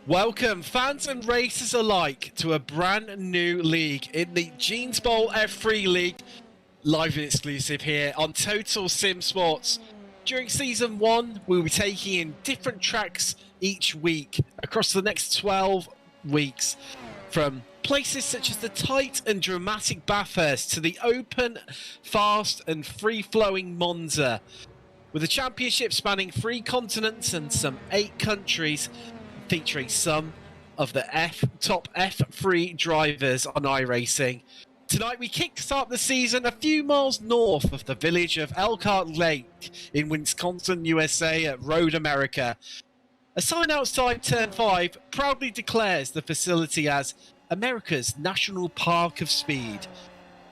Welcome, fans and racers alike, to a brand new league in the Jeans Bowl F3 League, live and exclusive here on Total Sim Sports. During Season 1, we'll be taking in different tracks each week across the next 12 weeks, from places such as the tight and dramatic Bathurst to the open, fast and free-flowing Monza. With a championship spanning 3 continents and some 8 countries, featuring some of the top F3 drivers on iRacing. Tonight we kickstart the season a few miles north of the village of Elkhart Lake in Wisconsin, USA at Road America. A sign outside Turn 5 proudly declares the facility as America's National Park of Speed.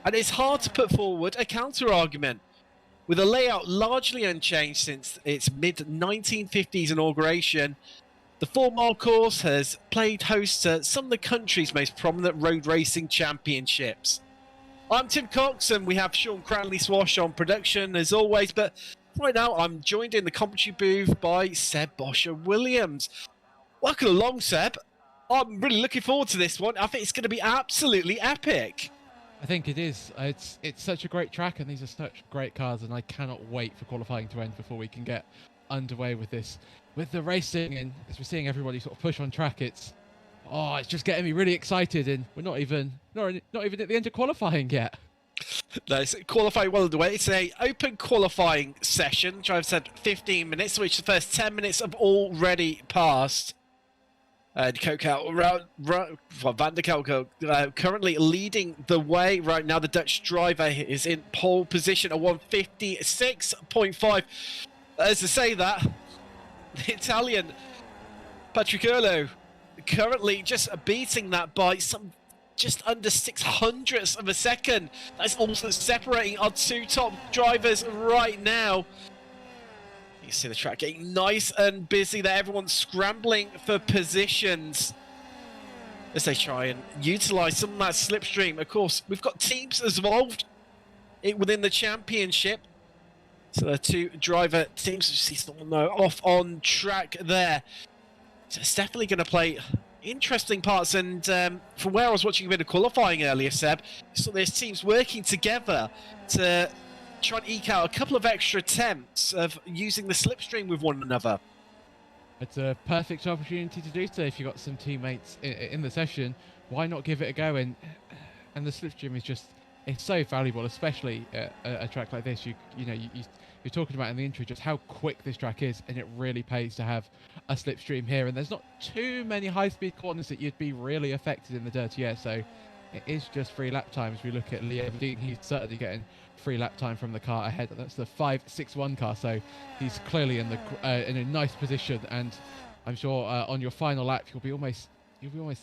And it's hard to put forward a counter-argument. With a layout largely unchanged since its mid-1950s inauguration, the 4-mile course has played host to some of the country's most prominent road racing championships. I'm Tim Cox and we have Sean Cranleigh-Swash on production as always, but right now I'm joined in the commentary booth by Seb Bosher-Williams. Welcome along, Seb. I'm really looking forward to this one. I think it's going to be absolutely epic. I think it is. It's such a great track and these are such great cars, and I cannot wait for qualifying to end before we can get underway with this. With the racing, and as we're seeing everybody sort of push on track, it's just getting me really excited, and we're not even at the end of qualifying yet. No, it's qualifying well underway. It's an open qualifying session, which I've said 15 minutes, which the first 10 minutes have already passed. Van der Kelk currently leading the way right now. The Dutch driver is in pole position at 156.5. As I say that, the Italian Patrick currently just beating that by some just under 600ths of a second. That's also separating our 2 top drivers right now. You see the track getting nice and busy there. Everyone's scrambling for positions as they try and utilise some of that slipstream. Of course, we've got teams involved within the championship. So the 2 driver teams, you see someone off on track there. So it's definitely going to play interesting parts. And from where I was watching a bit of qualifying earlier, Seb, so there's teams working together to try and eke out a couple of extra attempts of using the slipstream with one another. It's a perfect opportunity to do so. If you've got some teammates in the session, why not give it a go? And the slipstream is just, it's so valuable, especially at a track like this. You're talking about in the intro just how quick this track is, and it really pays to have a slipstream here. And there's not too many high-speed corners that you'd be really affected in the dirty air, so it is just free lap time. As we look at Leo Dean, he's certainly getting free lap time from the car ahead. That's the 561 car, so he's clearly in a nice position. And I'm sure on your final lap you'll be almost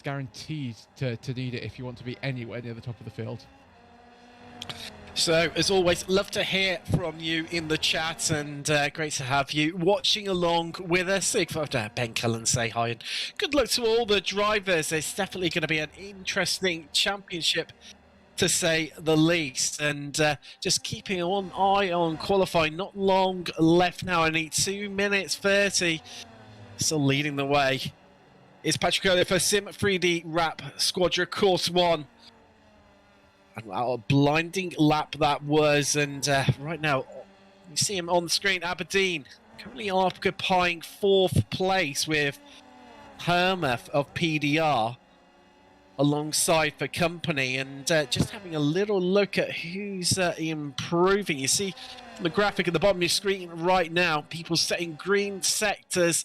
guaranteed to need it if you want to be anywhere near the top of the field. So, as always, love to hear from you in the chat, and great to have you watching along with us. If I have Ben Cullen say hi, and good luck to all the drivers. It's definitely going to be an interesting championship, to say the least. And just keeping an eye on qualifying, not long left now, only 2 minutes 30. Still leading the way is Patrick for Sim 3D Rap Squadra Course 1. And wow, a blinding lap that was. And right now, you see him on the screen. Aberdeen currently occupying 4th place with Hermeth of PDR alongside for company. And just having a little look at who's improving. You see the graphic at the bottom of your screen right now, people setting green sectors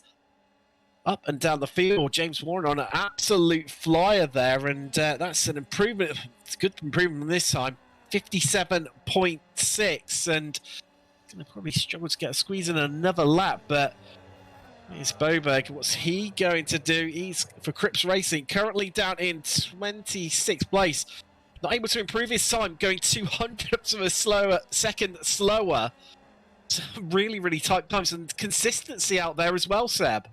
up and down the field. James Warren on an absolute flyer there, and that's an improvement. It's a good improvement this time. 57.6, and going to probably struggle to get a squeeze in another lap, but here's Boberg. What's he going to do? He's for Cripps Racing, currently down in 26th place. Not able to improve his time, going 200ths of a second slower. So really, really tight times, and consistency out there as well, Seb.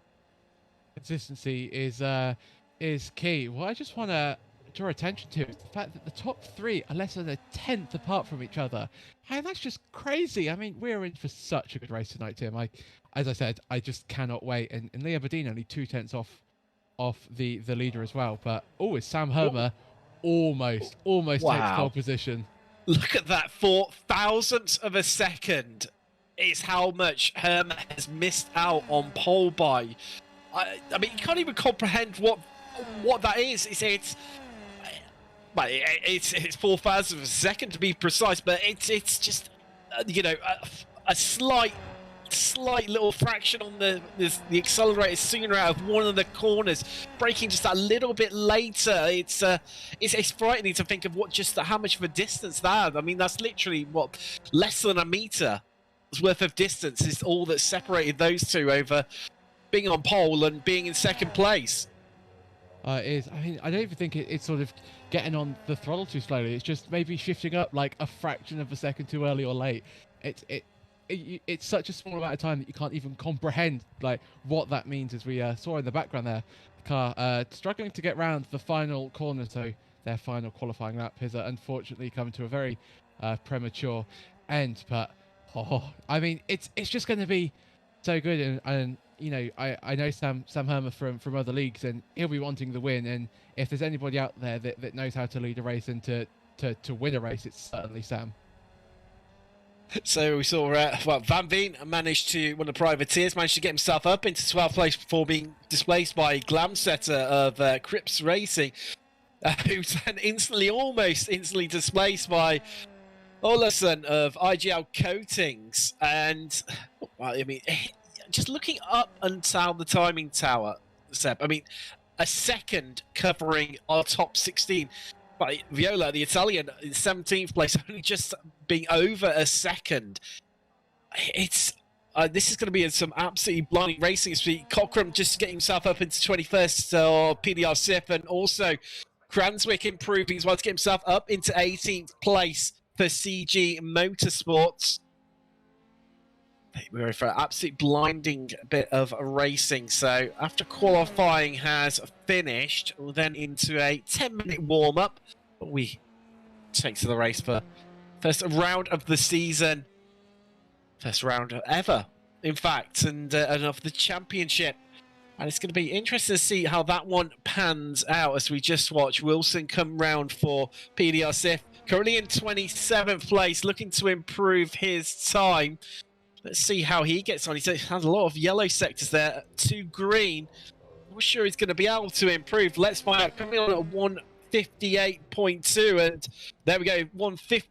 Consistency is key. What I just want to draw attention to is the fact that the top 3 are less than a 10th apart from each other. And that's just crazy. I mean, we're in for such a good race tonight, Tim. As I said, I just cannot wait. And Leo Badin only 2 tenths off off the leader as well. But it's Sam Hermer almost takes Wow. pole position. Look at that, 4,000ths of a second is how much Herman has missed out on pole by. I mean, you can't even comprehend what that is. It's 4,000ths of a second to be precise, but it's just a slight little fraction on the accelerator sooner out of one of the corners, braking just a little bit later. It's frightening to think of how much of a distance that. I mean, that's literally less than a meter's worth of distance is all that separated those two over being on pole and being in second place. It is. I mean, I don't even think it's sort of getting on the throttle too slowly. It's just maybe shifting up like a fraction of a second too early or late. It's such a small amount of time that you can't even comprehend like what that means. As we saw in the background there, the car struggling to get round the final corner, so their final qualifying lap has unfortunately come to a very premature end. But I mean, it's just going to be so good, and you know, I know Sam Hermer from other leagues, and he'll be wanting the win. And if there's anybody out there that knows how to lead a race and to win a race, it's certainly Sam. So we saw, Van Veen managed to, one of the privateers, managed to get himself up into 12th place before being displaced by Glamsetter of Cripps Racing, who's then almost instantly displaced by Olafsson of IGL Coatings. And, well, I mean, just looking up until the timing tower, Seb, I mean, a second covering our top 16. But Viola, the Italian, in 17th place, only just being over a second. It's this is going to be some absolutely blinding racing speed. Cockram just getting himself up into 21st or PDR SIF, and also Cranswick improving as well to get himself up into 18th place for CG Motorsports. We're in for an absolute blinding bit of racing. So after qualifying has finished, we'll then into a 10-minute warm-up. We take to the race for first round of the season, first round ever, in fact, and of the championship. And it's going to be interesting to see how that one pans out as we just watch Wilson come round for PDR SIF. Currently in 27th place, looking to improve his time. Let's see how he gets on. He has a lot of yellow sectors there, 2 green. I'm not sure he's going to be able to improve. Let's find out. Coming on at 158.2, and there we go, 150.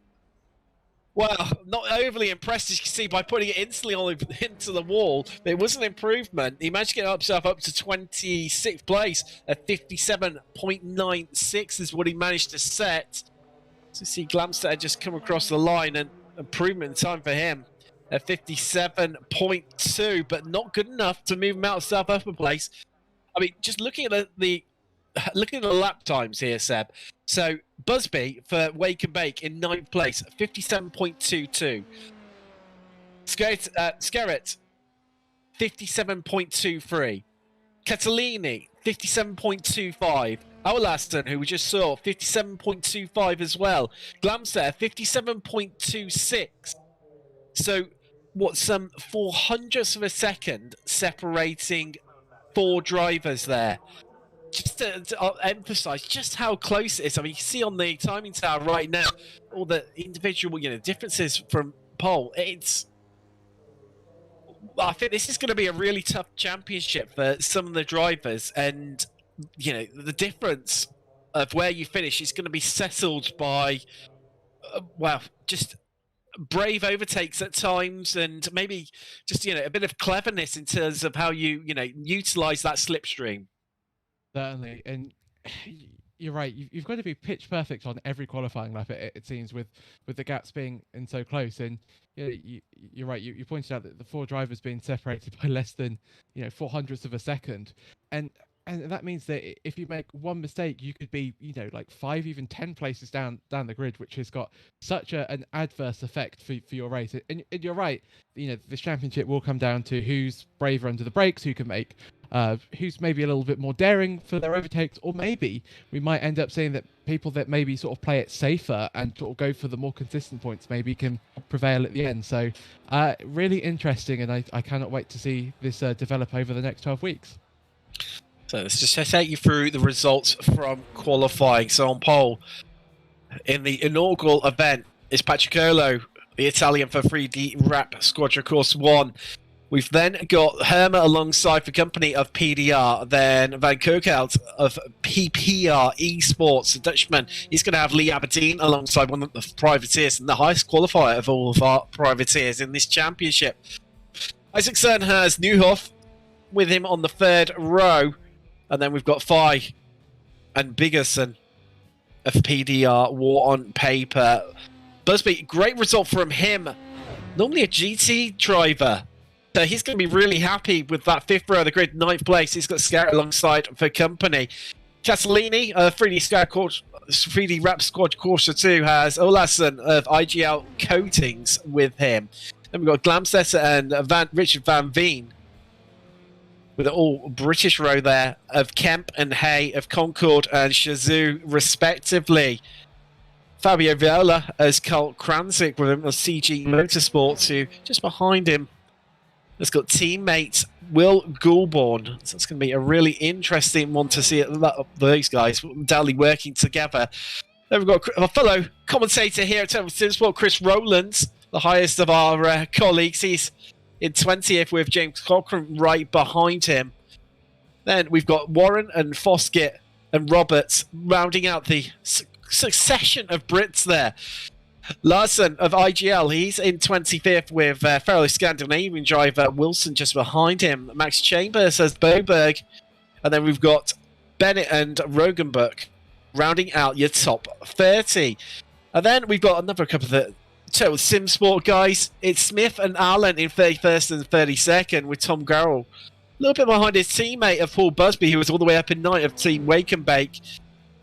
Well, not overly impressed, as you can see, by putting it instantly into the wall. It was an improvement. He managed to get himself up to 26th place at 57.96 is what he managed to set. So see Glamstead just come across the line, and improvement in time for him at 57.2, but not good enough to move him out of South Upper place. I mean, just looking at the lap times here, Seb. So Busby for Wake and Bake in 9th place, 57.22. Skerritt, 57.23. Catalini, 57.25. Olaston, who we just saw, 57.25 as well. Glamster, 57.26. So, some 400ths of a second separating 4 drivers there. Just to emphasise just how close it is. I mean, you can see on the timing tower right now all the individual, differences from pole. I think this is going to be a really tough championship for some of the drivers, and the difference of where you finish is going to be settled by, just brave overtakes at times, and maybe just a bit of cleverness in terms of how you utilize that slipstream. Certainly, and you're right. You've got to be pitch perfect on every qualifying lap. It seems with the gaps being in so close, and you're right. You pointed out that the 4 drivers being separated by less than 400ths of a second, and that means that if you make one mistake, you could be like 5, even 10 places down the grid, which has got such an adverse effect for your race. And you're right. This championship will come down to who's braver under the brakes, who can make. Who's maybe a little bit more daring for their overtakes, or maybe we might end up seeing that people that maybe sort of play it safer and sort of go for the more consistent points maybe can prevail at the end. So really interesting, and I cannot wait to see this develop over the next 12 weeks. So let's just take you through the results from qualifying. So on pole, in the inaugural event, is Patricolo, the Italian for 3D Rap Squadron Course 1. We've then got Herma alongside the company of PDR, then Van Kerkhout of PPR Esports, the Dutchman. He's going to have Lee Aberdeen alongside one of the privateers and the highest qualifier of all of our privateers in this championship. Isaacson has Newhoff with him on the third row, and then we've got Fye and Bigerson of PDR War on Paper. Busby, great result from him. Normally a GT driver. So he's going to be really happy with that fifth row of the grid, ninth place. He's got Scout alongside for company. Castellini, 3D Rap Squad Corsa 2, has Olason of IGL Coatings with him. Then we've got Glamstetter and Richard Van Veen with an all British row there of Kemp and Hay of Concord and Shazoo, respectively. Fabio Viola as Carl Kranzik with him of CG Motorsports, who just behind him has got teammate Will Goulbourne. So it's going to be a really interesting one to see those guys undoubtedly working together. Then we've got a fellow commentator here at Total Simsport, Chris Rowlands, the highest of our colleagues. He's in 20th with James Cochran right behind him. Then we've got Warren and Foskett and Roberts rounding out the succession of Brits there. Larson of IGL, he's in 25th with fellow Scandinavian driver Wilson just behind him. Max Chambers has Boberg. And then we've got Bennett and Rogenbuck rounding out your top 30. And then we've got another couple of the Total Sim Sport guys. It's Smith and Allen in 31st and 32nd with Tom Garrell. A little bit behind his teammate of Paul Busby, who was all the way up in 9th of Team Wake and Bake.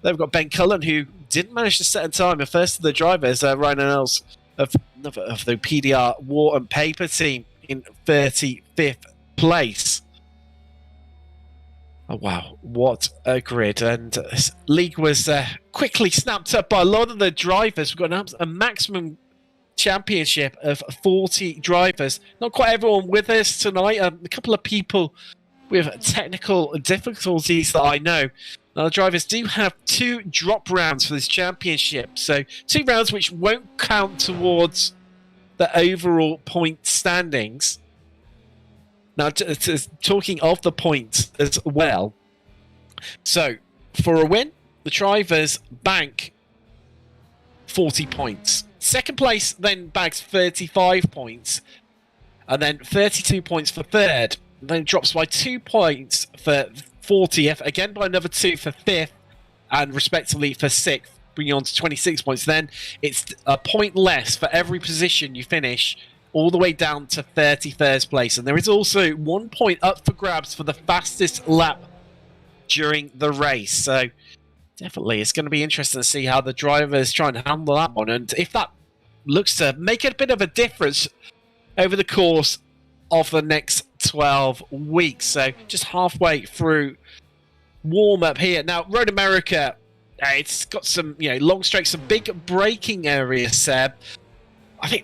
Then we've got Ben Cullen, who didn't manage to set in time. And first of the drivers, Ryan Els of the PDR War and Paper team in 35th place. Oh, wow. What a grid. And this league was quickly snapped up by a lot of the drivers. We've got a maximum championship of 40 drivers. Not quite everyone with us tonight. A couple of people with technical difficulties that I know. Now, the drivers do have 2 drop rounds for this championship. So 2 rounds which won't count towards the overall point standings. Now, talking of the points as well. So, for a win, the drivers bank 40 points. Second place then bags 35 points. And then 32 points for third. Then drops by 2 points for 40th. Again by another 2 for 5th. And respectively for 6th. Bringing on to 26 points. Then it's a point less for every position you finish. All the way down to 31st place. And there is also 1 point up for grabs for the fastest lap during the race. So definitely it's going to be interesting to see how the drivers try and handle that one. And if that looks to make a bit of a difference over the course of the next 12 weeks. So just halfway through warm-up here. Now, Road America, it's got some long straights, some big braking areas, Seb. Do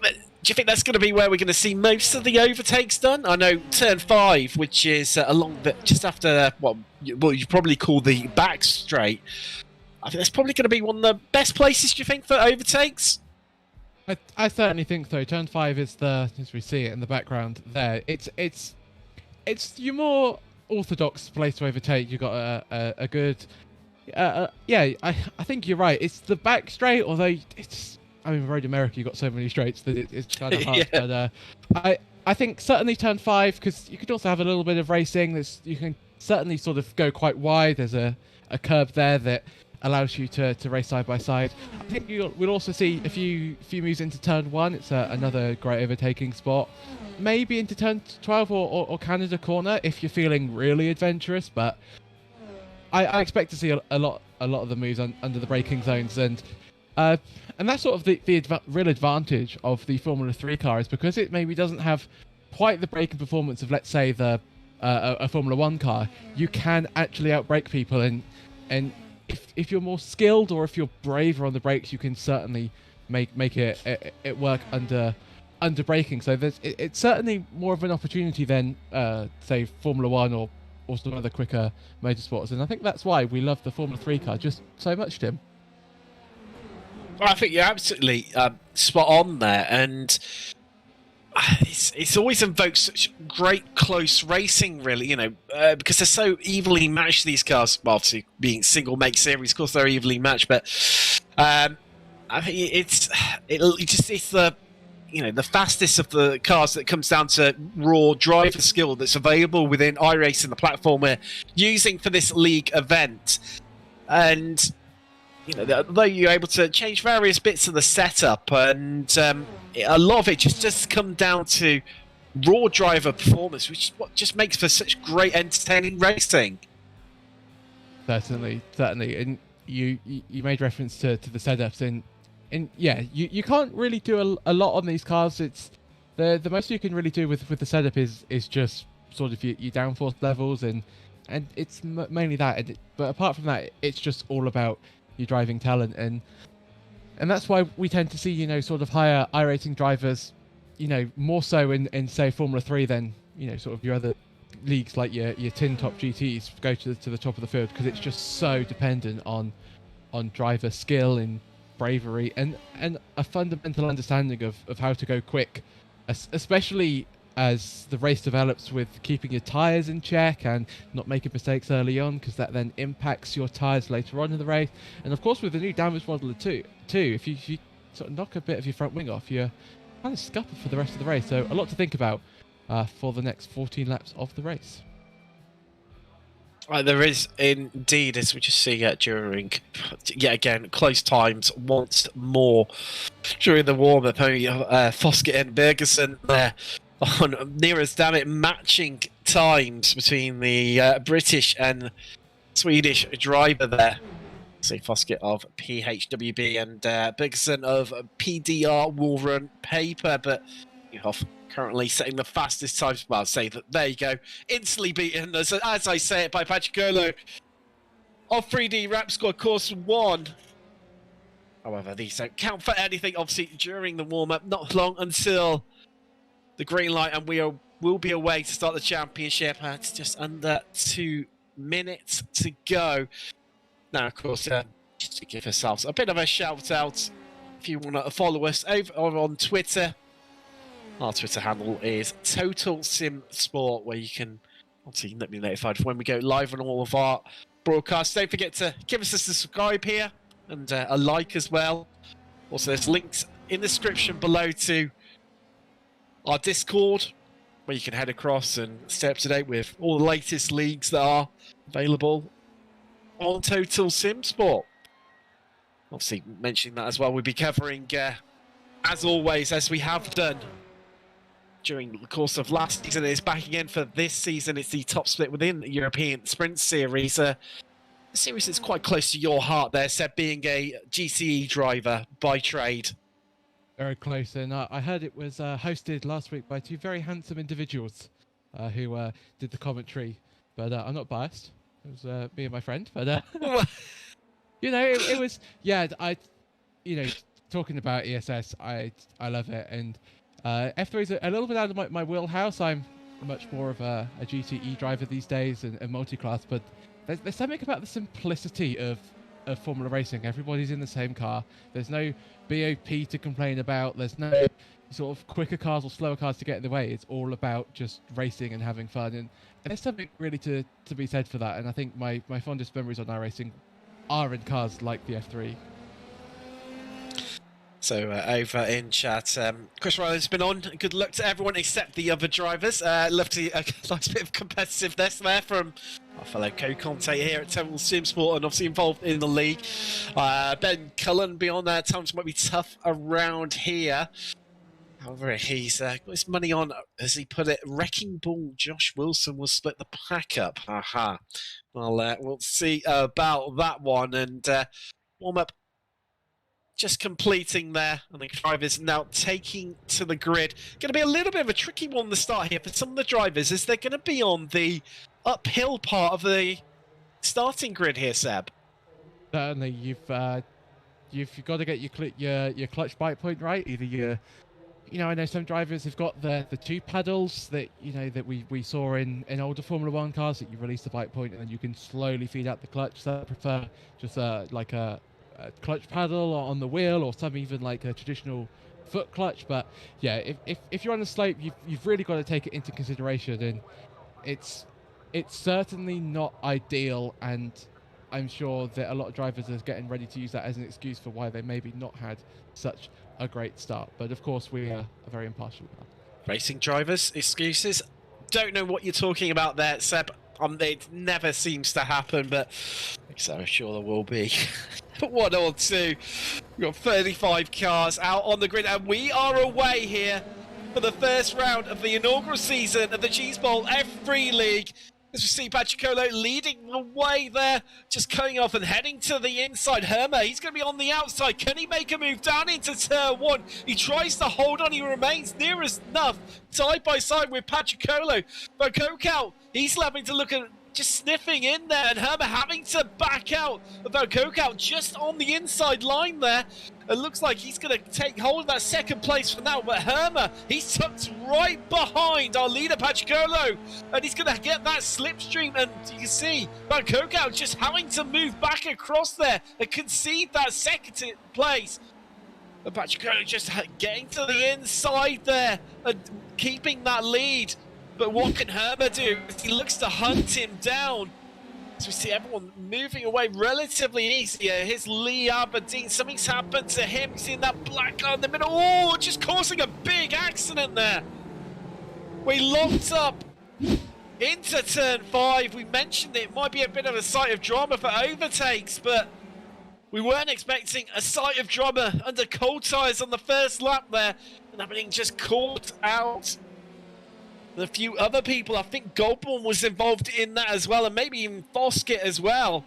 you think that's going to be where we're going to see most of the overtakes done? I know turn 5, which is along just after what you probably call the back straight. I think that's probably going to be one of the best places, do you think, for overtakes? I certainly think so. Turn 5 is as we see it in the background there. It's your more orthodox place to overtake. You've got a good... I think you're right. It's the back straight, although Road America, you've got so many straights that it's kind of hard. Yeah. But I think certainly turn 5, because you could also have a little bit of racing. You can certainly sort of go quite wide. There's a curb there that allows you to race side by side. I think we'll also see a few moves into turn 1. It's another great overtaking spot. Maybe into turn 12 or Canada corner if you're feeling really adventurous. But I expect to see a lot of the moves under the braking zones, and that's sort of the real advantage of the Formula 3 car, is because it maybe doesn't have quite the braking performance of, let's say, a Formula 1 car. You can actually outbrake people, and if you're more skilled or if you're braver on the brakes, you can certainly make it work under braking. So it's certainly more of an opportunity than say Formula 1 or or some other quicker motorsports. And I think that's why we love the Formula 3 car just so much, Tim. Well, I think you're absolutely spot on there, and it's always invoked such great close racing, really, because they're so evenly matched, these cars. Well, obviously, being single make series, of course, they're evenly matched, but I think it's the the fastest of the cars that comes down to raw driver skill that's available within iRacing, the platform we're using for this league event. And though you're able to change various bits of the setup, and a lot of it just does come down to raw driver performance, which is what just makes for such great entertaining racing. Certainly, and you made reference to the setups, and yeah, you can't really do a lot on these cars. It's the most you can really do with the setup is just sort of your downforce levels, and it's mainly that. But apart from that, it's just all about your driving talent, and that's why we tend to see sort of higher iRacing drivers, more so in say Formula 3 than sort of your other leagues like your tin top GTs go to the top of the field, because it's just so dependent on driver skill and bravery and a fundamental understanding of how to go quick, especially as the race develops, with keeping your tyres in check and not making mistakes early on, because that then impacts your tyres later on in the race. And of course, with the new damage modeler too, if you sort of knock a bit of your front wing off, you're kind of scuppered for the rest of the race. So a lot to think about for the next 14 laps of the race. There is indeed, as we just see during, yet again, close times once more during the warm-up. Foskett and Bergersen there on near as damn it matching times between the British and Swedish driver there. So Foskett of PHWB and Bergersen of PDR will run paper, but currently setting the fastest times. Well, I'll say that. There you go. Instantly beaten, as I say it, by Patrick of 3D Rap Squad Course 1. However, these don't count for anything, obviously, during the warm-up. Not long until the green light, and will be away to start the championship. It's just under 2 minutes to go. Now, of course, just to give ourselves a bit of a shout-out, if you want to follow us over on Twitter, our Twitter handle is Total Sim Sport, where you can obviously be notified when we go live on all of our broadcasts. Don't forget to give us a subscribe here and a like as well. Also, there's links in the description below to our Discord, where you can head across and stay up to date with all the latest leagues that are available on Total Sim Sport. Obviously, mentioning that as well, we'll be covering, as always, as we have done during the course of last season, it's back again for this season. It's the top split within the European Sprint Series. A series that's quite close to your heart there, Seb, being a GCE driver by trade. Very close, and I heard it was hosted last week by two very handsome individuals who did the commentary, but I'm not biased. It was me and my friend, but it was, yeah, talking about ESS, I love it, and F3 is a little bit out of my wheelhouse. I'm much more of a GTE driver these days and multi-class, but there's something about the simplicity of Formula racing. Everybody's in the same car. There's no BOP to complain about. There's no sort of quicker cars or slower cars to get in the way. It's all about just racing and having fun. And there's something really to be said for that. And I think my fondest memories on iRacing are in cars like the F3. So over in chat, Chris Riley's been on. Good luck to everyone except the other drivers. Love to see a nice bit of competitiveness there from our fellow co-commentator here at Total Sim Sport, and obviously involved in the league. Ben Cullen beyond there. Times might be tough around here. However, he's got his money on, as he put it, Wrecking Ball Josh Wilson will split the pack up. Haha. Well, we'll see about that one. And warm up just completing there, and the drivers now taking to the grid. Going to be a little bit of a tricky one to start here for some of the drivers, as they're going to be on the uphill part of the starting grid here, Seb. Certainly, you've got to get your clutch bite point right. Either I know some drivers have got the two paddles that that we saw in older Formula One cars, that you release the bike point and then you can slowly feed out the clutch. So I prefer just like a clutch paddle on the wheel, or some even like a traditional foot clutch. But yeah, if you're on the slope, you've really got to take it into consideration, and it's certainly not ideal, and I'm sure that a lot of drivers are getting ready to use that as an excuse for why they maybe not had such a great start. But of course, we are very impartial now. Racing drivers, excuses? Don't know what you're talking about there, Seb. It never seems to happen, but so I'm sure there will be. 1 or 2. We've got 35 cars out on the grid, and we are away here for the first round of the inaugural season of the Cheese Bowl F3 League. As we see Patriccolo leading the way there, just cutting off and heading to the inside. Hermer, he's going to be on the outside. Can he make a move down into turn 1? He tries to hold on. He remains near as enough, side by side with Patriccolo. But Kokau, he's having to look at just sniffing in there, and Hermer having to back out. About Kokau just on the inside line there. It looks like he's going to take hold of that second place for now, but Hermer, he's tucked right behind our leader, Patriccolo, and he's going to get that slipstream, and you can see Van Kokau just having to move back across there and concede that second place. And Patriccolo just getting to the inside there and keeping that lead. But what can Hermer do? He looks to hunt him down. So we see everyone moving away relatively easy. Here's Lee Aberdeen. Something's happened to him. We've seen that black car in the middle. Oh, just causing a big accident there. We locked up into turn 5. We mentioned it might be a bit of a sight of drama for overtakes, but we weren't expecting a sight of drama under cold tyres on the first lap there. And Aberdeen just caught out a few other people. I think Goldborn was involved in that as well, and maybe even Foskett as well.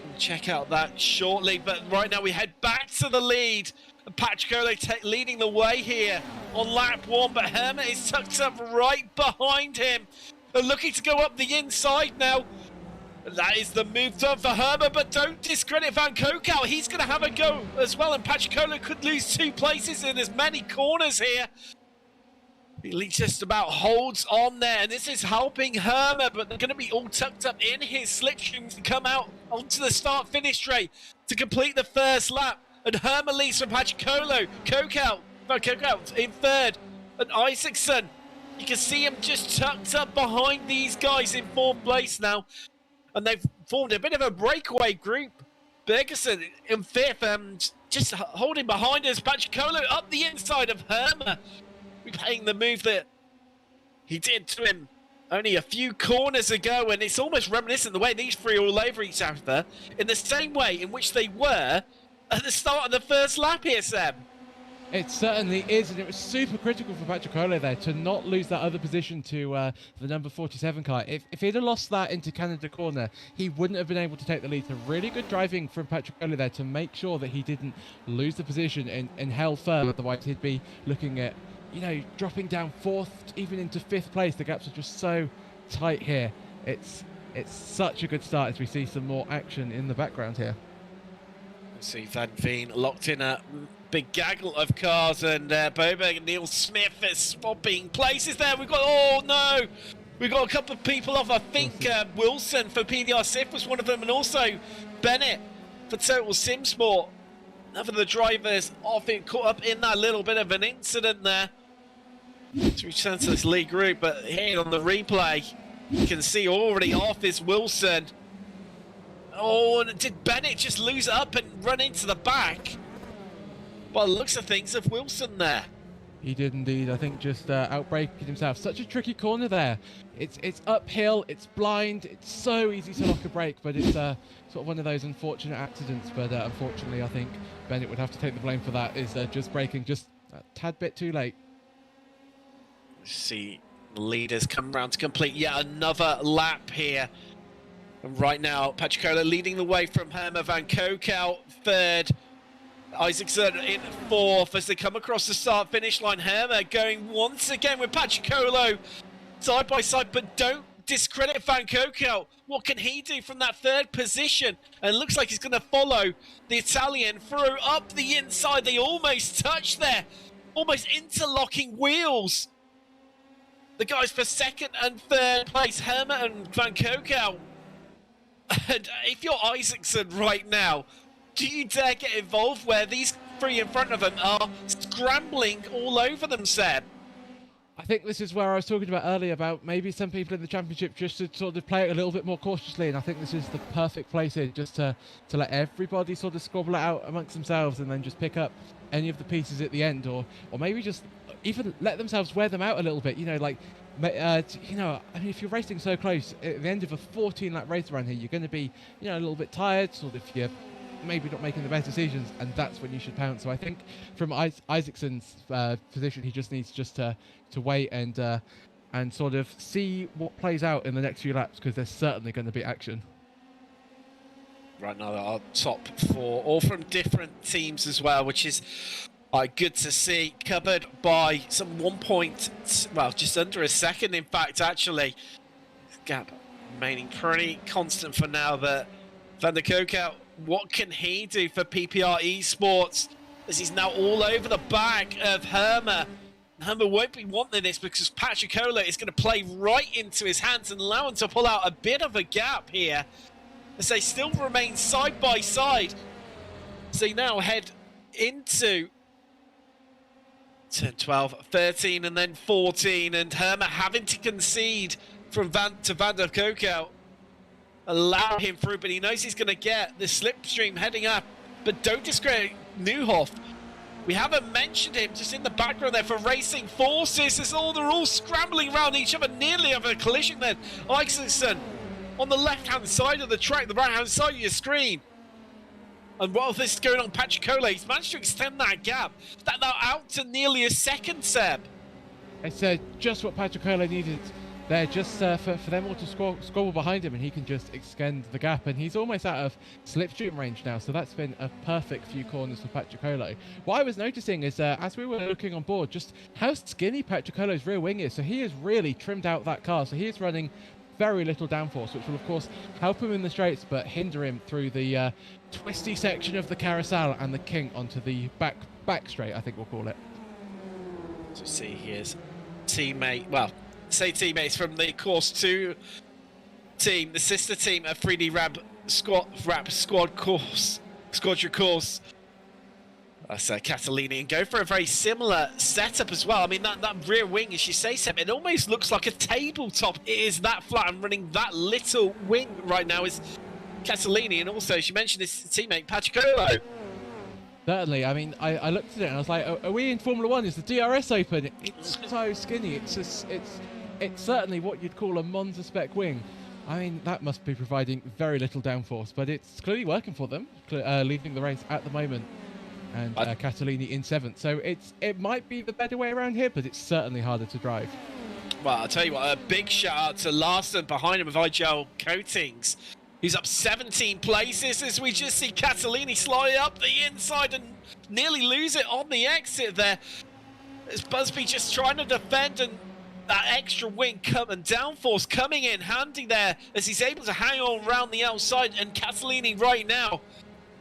We'll check out that shortly, but right now we head back to the lead. And Patriccolo leading the way here on lap 1, but Hermer is tucked up right behind him. They're looking to go up the inside now. That is the move done for Hermer, but don't discredit Van Kokau. He's going to have a go as well, and Patriccolo could lose 2 places in as many corners here. He just about holds on there, and this is helping Hermer, but they're going to be all tucked up in his slipstream to come out onto the start-finish straight to complete the first lap. And Hermer leads from Patriccolo. Kokau in third, and Isaacson, you can see him just tucked up behind these guys in 4th place now. And they've formed a bit of a breakaway group. Bergerson in 5th, and just holding behind us, Patriccolo up the inside of Hermer. Repaying the move that he did to him only a few corners ago, and it's almost reminiscent the way these 3 are all over each other in the same way in which they were at the start of the first lap here, Sam. It certainly is, and it was super critical for Patriccolo there to not lose that other position to the number 47 car. If he'd have lost that into Canada Corner, he wouldn't have been able to take the lead. So really good driving from Patriccolo there to make sure that he didn't lose the position and held firm, otherwise he'd be looking at dropping down 4th, even into 5th place. The gaps are just so tight here. It's such a good start as we see some more action in the background here. We see Van Veen locked in a big gaggle of cars, and Boberg and Neil Smith is swapping places there. We've got, we've got a couple of people off. I think Wilson for PDR Sif was one of them, and also Bennett for Total Sim Sport. Another of the drivers off it, caught up in that little bit of an incident there. To return to this lead group, but here on the replay, you can see already off is Wilson. Oh, and did Bennett just lose up and run into the back? By the looks of things, of Wilson there. He did indeed. I think just outbraking himself. Such a tricky corner there. It's uphill, it's blind, it's so easy to lock a brake, but it's sort of one of those unfortunate accidents. But unfortunately, I think Bennett would have to take the blame for that, is just braking just a tad bit too late. See the leaders come round to complete yet another lap here. And right now, Patriccolo leading the way from Hermer, Van Kokau 3rd. Isaacson in 4th as they come across the start-finish line. Hermer going once again with Patriccolo side by side, but don't discredit Van Kokau. What can he do from that 3rd position? And it looks like he's going to follow the Italian through up the inside. They almost touched there. almost interlocking wheels. The guys for second and third place, Herma and Van Kokau. And if you're Isaacson right now, do you dare get involved where these three in front of them are scrambling all over them, Seb? I think this is where I was talking about earlier about maybe some people in the championship just to sort of play it a little bit more cautiously, and I think this is the perfect place here just to let everybody sort of squabble it out amongst themselves and then just pick up any of the pieces at the end, or maybe just even let themselves wear them out a little bit. You know, like, you know, I mean, if you're racing so close at the end of a 14-lap race around here, you're going to be, you know, a little bit tired, sort of, you're maybe not making the best decisions, and that's when you should pounce. So I think from Isaacson's position, he just needs to wait and sort of see what plays out in the next few laps, because there's certainly going to be action. Right now, our top four, all from different teams as well, which is good to see. Covered by some 1 point, well, just under a second, in fact, actually. Gap remaining pretty constant for now, but Van der Kokau, what can he do for PPR Esports as he's now all over the back of Herma? Herma won't be wanting this because Patricola is going to play right into his hands and allow him to pull out a bit of a gap here as they still remain side by side. So they now head into 10, 12, 13 and then 14, and Herma having to concede from Van der Kokau. Allow him through, but he knows he's going to get the slipstream heading up. But don't discredit Newhoff. We haven't mentioned him just in the background there for Racing Forces. They're all scrambling around each other, nearly have a collision then. Isaacson on the left-hand side of the track, the right-hand side of your screen. And while this is going on, Patricola, he's managed to extend that gap. That now out to nearly a second, Seb. It's just what Patricola needed there, just for them all to squabble behind him, and he can just extend the gap, and he's almost out of slipstream range now, so that's been a perfect few corners for Patricola. What I was noticing is, as we were looking on board, just how skinny Patricola's rear wing is, so he has really trimmed out that car, so he is running very little downforce, which will of course help him in the straights, but hinder him through the twisty section of the carousel and the kink onto the back straight, I think we'll call it. So see here's teammate, well, say teammates from the Course 2 team, the sister team of 3D Rap Squad Course. That's Catalini, and go for a very similar setup as well. I mean, that rear wing, as you say, Seb, it almost looks like a tabletop. It is that flat, and running that little wing right now is Catalini, and also, as you mentioned, his teammate, Patricolo. Certainly. I mean, I looked at it and I was like, are we in Formula 1? Is the DRS open? It's so skinny. It's certainly what you'd call a Monza spec wing. I mean, that must be providing very little downforce, but it's clearly working for them, leading the race at the moment. And Catalini in 7th. So it might be the better way around here, but it's certainly harder to drive. Well, I'll tell you what, a big shout out to Larson behind him with IGL Coatings. He's up 17 places as we just see Catalini slide up the inside and nearly lose it on the exit there. As Busby just trying to defend, and that extra wing and downforce coming in handy there as he's able to hang on around the outside, and Catalini right now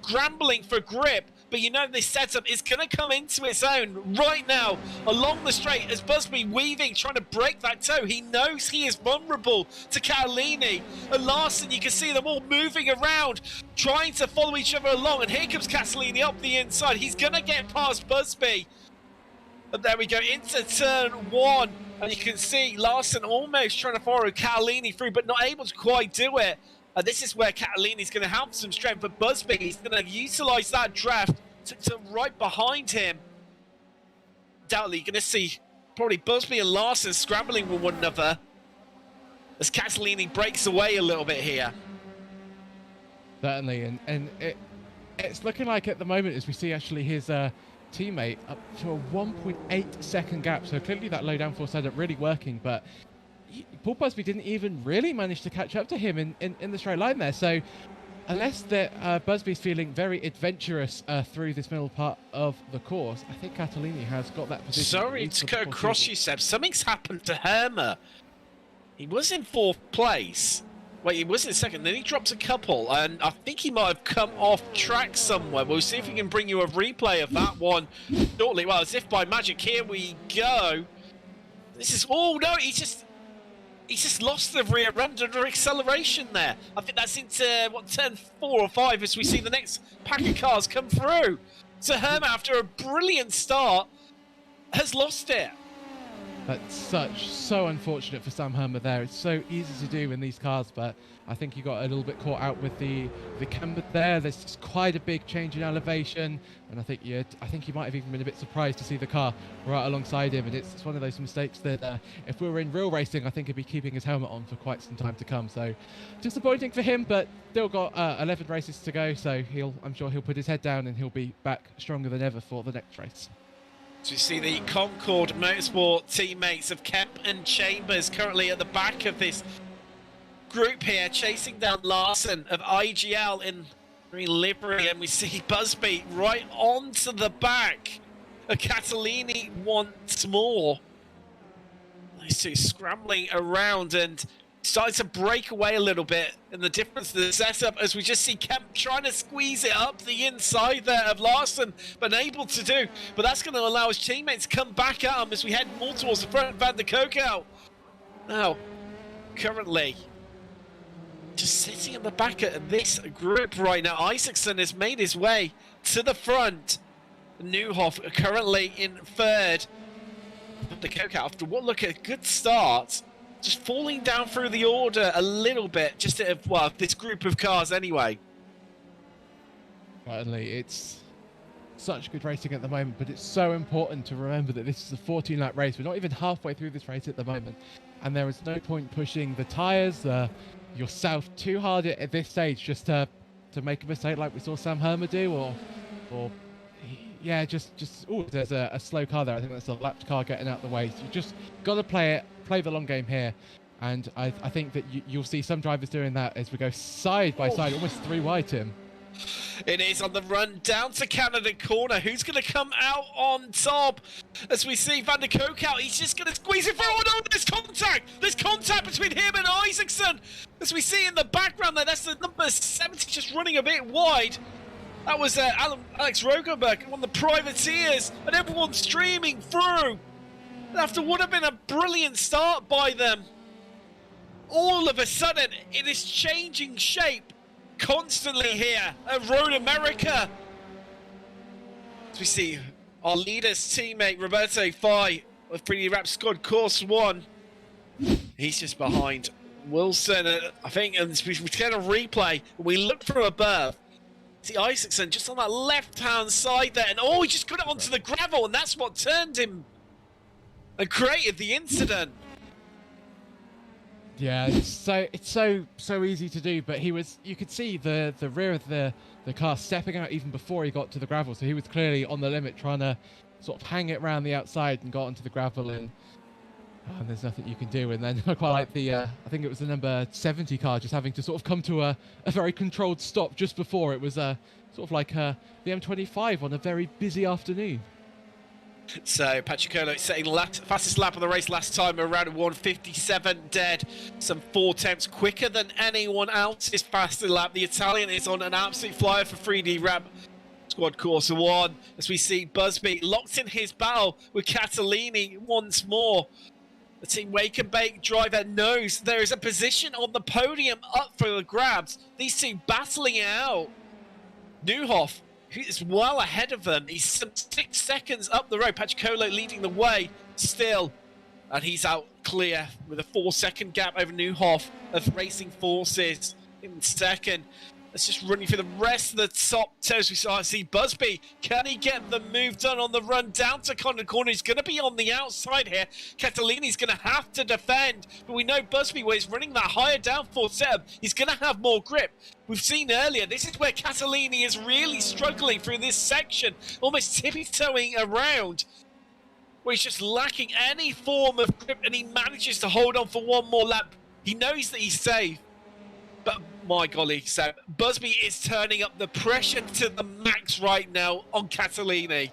scrambling for grip. But you know this setup is going to come into its own right now along the straight as Busby weaving, trying to break that toe. He knows he is vulnerable to Catalini. And Larson, you can see them all moving around, trying to follow each other along. And here comes Catalini up the inside. He's going to get past Busby. And there we go, into turn 1. And you can see Larson almost trying to follow Catalini through, but not able to quite do it. And this is where Catalini's going to have some strength, but Busby is going to utilise that draft to right behind him. Doubtly, you're going to see probably Busby and Larson scrambling with one another as Catalini breaks away a little bit here. Certainly, and it's looking like at the moment, as we see actually his teammate up to a 1.8 second gap, so clearly that low downforce setup really working, but Paul Busby didn't even really manage to catch up to him in the straight line there. So unless Busby's feeling very adventurous through this middle part of the course, I think Catalini has got that position. Sorry to cut across you, Seb. Something's happened to Herma. He was in 4th place. Wait, he was in second, then he drops a couple, and I think he might have come off track somewhere. We'll see if we can bring you a replay of that one shortly. Well, as if by magic, here we go. This is, oh no, he's just lost the rear end under acceleration there. I think that's into, what, turn 4 or 5 as we see the next pack of cars come through. So Herman, after a brilliant start, has lost it. That's so unfortunate for Sam Hermer there. It's so easy to do in these cars, but I think he got a little bit caught out with the camber there. There's just quite a big change in elevation, and I think he might have even been a bit surprised to see the car right alongside him. And it's one of those mistakes that if we were in real racing, I think he'd be keeping his helmet on for quite some time to come. So disappointing for him, but still got 11 races to go. So I'm sure he'll put his head down and he'll be back stronger than ever for the next race. So you see the Concord Motorsport teammates of Kemp and Chambers currently at the back of this group here, chasing down Larson of IGL in green livery, and we see Busby right onto the back of Catalini once more. These two scrambling around and starting to break away a little bit, and the difference in the setup as we just see Kemp trying to squeeze it up the inside there of Larson, but unable to do. But that's going to allow his teammates to come back at him as we head more towards the front. Van der Kokel now currently just sitting in the back of this group right now. Isaacson has made his way to the front. Newhoff currently in third. Van der Kokel, after what look at a good start, just falling down through the order a little bit, just at, well, this group of cars anyway. Certainly, it's such good racing at the moment, but it's so important to remember that this is a 14-lap race. We're not even halfway through this race at the moment, and there is no point pushing the tyres, yourself too hard at this stage just to make a mistake like we saw Sam Hermer do, or yeah, just oh, there's a slow car there. I think that's a lapped car getting out of the way. So you just got to play the long game here, and I think that you'll see some drivers doing that as we go side by side, almost 3 wide, Tim. It is on the run down to Canada corner. Who's going to come out on top? As we see Van der Kokel, he's just going to squeeze it forward. Oh, there's contact! There's contact between him and Isaacson. As we see in the background there, that's the number 70 just running a bit wide. That was Alex Rogenberg, one of the privateers, and everyone streaming through. After what have been a brilliant start by them, all of a sudden it is changing shape constantly here at Road America. As we see our leader's teammate Roberto Fai of Pretty Rap scored course 1. He's just behind Wilson, I think, and we get a replay. We look from above. See Isaacson just on that left-hand side there, and oh, he just got it onto the gravel, and that's what turned him and created the incident. Yeah, it's so easy to do, but you could see the rear of the car stepping out even before he got to the gravel, so he was clearly on the limit trying to sort of hang it around the outside and got onto the gravel, and there's nothing you can do. And then I quite like I think it was the number 70 car just having to sort of come to a very controlled stop just before. It was sort of like the M25 on a very busy afternoon. So Patriccolo setting fastest lap of the race last time around 1:57 dead, some 4 tenths quicker than anyone else's fastest lap. The Italian is on an absolute flyer for 3D Rap Squad course 1, as we see Busby locked in his battle with Catalini once more. The Team Wake and Bake driver knows there is a position on the podium up for the grabs. These two battling it out. Newhoff, who is well ahead of them. He's some 6 seconds up the road. Patriccolo leading the way still. And he's out clear with a 4-second gap over Newhoff of Racing Forces in second. Let's just run you through the rest of the top 10. We see Busby. Can he get the move done on the run down to Condon Corner? He's going to be on the outside here. Catalini's going to have to defend. But we know Busby, where he's running that higher downforce setup, he's going to have more grip. We've seen earlier, this is where Catalini is really struggling through this section, almost tippy-toeing around, where he's just lacking any form of grip, and he manages to hold on for one more lap. He knows that he's safe. But my golly, Sam, Busby is turning up the pressure to the max right now on Catalini.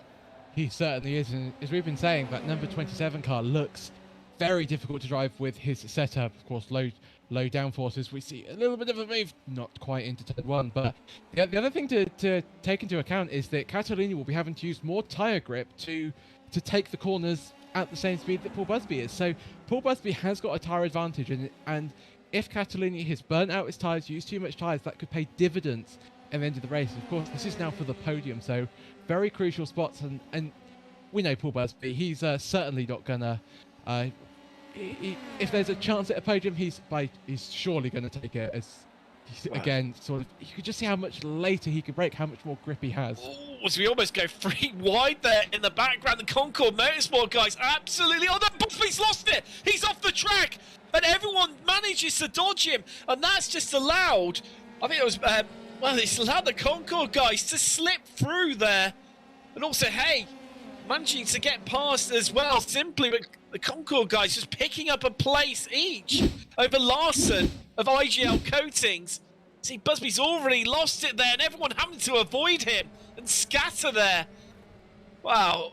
He certainly is, and as we've been saying, that number 27 car looks very difficult to drive with his setup. Of course, low low downforces, we see a little bit of a move, not quite into turn 1. But the other thing to take into account is that Catalini will be having to use more tyre grip to take the corners at the same speed that Paul Busby is. So Paul Busby has got a tyre advantage, and if Catalini has burnt out his tyres, used too much tyres, that could pay dividends at the end of the race. Of course, this is now for the podium, so very crucial spots, and we know Paul Busby, he's certainly not gonna if there's a chance at a podium, he's surely going to take it. As again, sort of, you could just see how much later he could brake, how much more grip he has. Oh, so we almost go 3 wide there in the background. The Concord Motorsport guys, absolutely. Oh, no, Busby's lost it. He's off the track, and everyone manages to dodge him, and that's just allowed. I think it was well, it's allowed the Concord guys to slip through there, and also, hey, managing to get past as well, simply, but the Concord guys just picking up a place each over Larson of IGL Coatings. See, Busby's already lost it there, and everyone having to avoid him and scatter there. Wow.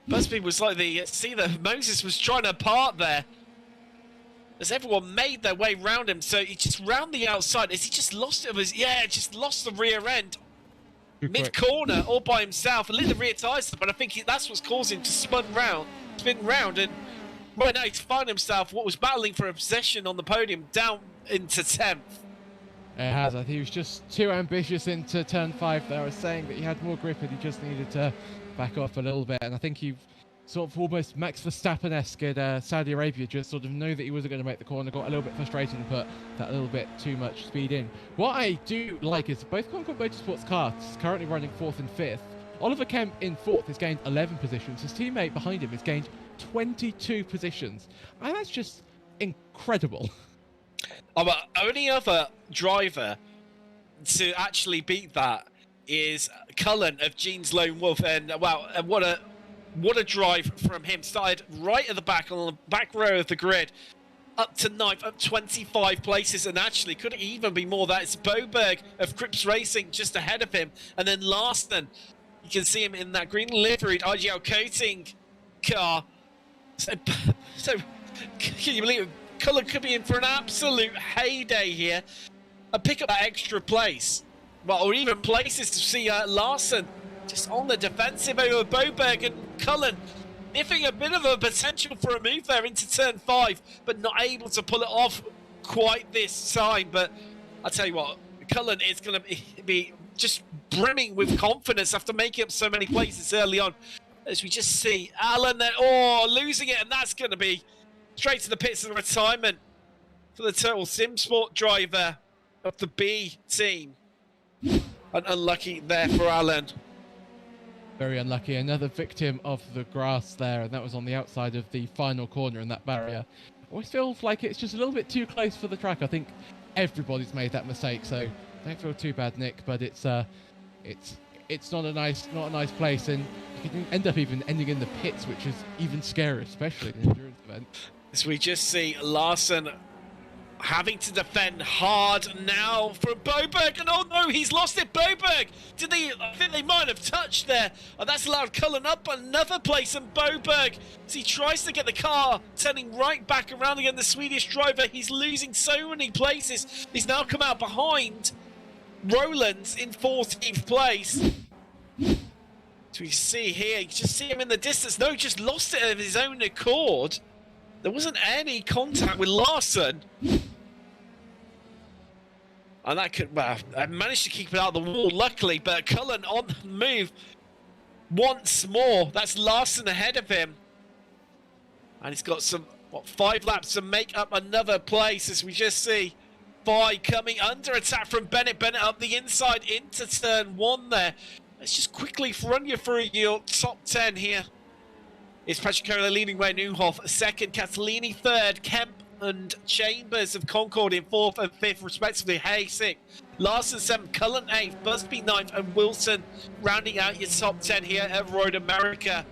Busby was like see that Moses was trying to part there, as everyone made their way round him. So he just round the outside. Has he just lost it? Just lost the rear end. Mid-corner, all by himself, and lit the rear tyres up, but I think that's what's causing him to spin round, and right now he's found himself, what was battling for a position on the podium, down into 10th. It has. I think he was just too ambitious into turn 5 there. I was saying that he had more grip and he just needed to back off a little bit, and I think he sort of almost Max Verstappen-esque at Saudi Arabia, just sort of knew that he wasn't going to make the corner, got a little bit frustrated and put that little bit too much speed in. What I do like is both Concord Motorsports cars currently running 4th and 5th. Oliver Kemp in 4th has gained 11 positions. His teammate behind him has gained 22 positions. And that's just incredible. Only other driver to actually beat that is Cullen of Gene's Lone Wolf, and wow, what a drive from him. Started right at the back, on the back row of the grid, up to 9th, up 25 places, and actually could even be more. That's Boberg of Cripps Racing just ahead of him, and then Larson, you can see him in that green liveried IGL Coating car. So can you believe it? Cullen could be in for an absolute heyday here and pick up that extra place, well, or even places to see Larson just on the defensive over Boberg, and Cullen niffing a bit of a potential for a move there into turn 5, but not able to pull it off quite this time. But I'll tell you what, Cullen is going to be just brimming with confidence after making up so many places early on. As we just see Alan there, losing it, and that's going to be straight to the pits of retirement for the Total Sim Sport driver of the B team. And unlucky there for Alan. Very unlucky. Another victim of the grass there, and that was on the outside of the final corner in that barrier. Always feels like it's just a little bit too close for the track. I think everybody's made that mistake, so don't feel too bad, Nick. But it's not a nice place, and you can end up even ending in the pits, which is even scarier, especially in an endurance event. As we just see Larson having to defend hard now from Boberg, and oh no, he's lost it. Boberg, I think they might have touched there, and that's allowed Cullen up another place, and Boberg, as he tries to get the car turning right back around again, the Swedish driver, he's losing so many places. He's now come out behind Roland in 14th place. So we see here, you just see him in the distance. No, just lost it of his own accord. There wasn't any contact with Larson. And that could, well, I managed to keep it out of the wall, luckily, but Cullen on the move once more. That's Larson ahead of him. And he's got some, 5 laps to make up another place, as we just see Vi coming under attack from Bennett. Bennett up the inside into turn 1 there. Let's just quickly run you through your top 10 here. It's Patrick leading way, Newhoff second, Catalini third, Kemp and Chambers of Concord in 4th and 5th respectively. Hay 6th, Larson 7th, Cullen 8th, Busby 9th, and Wilson rounding out your top 10 here at Road America.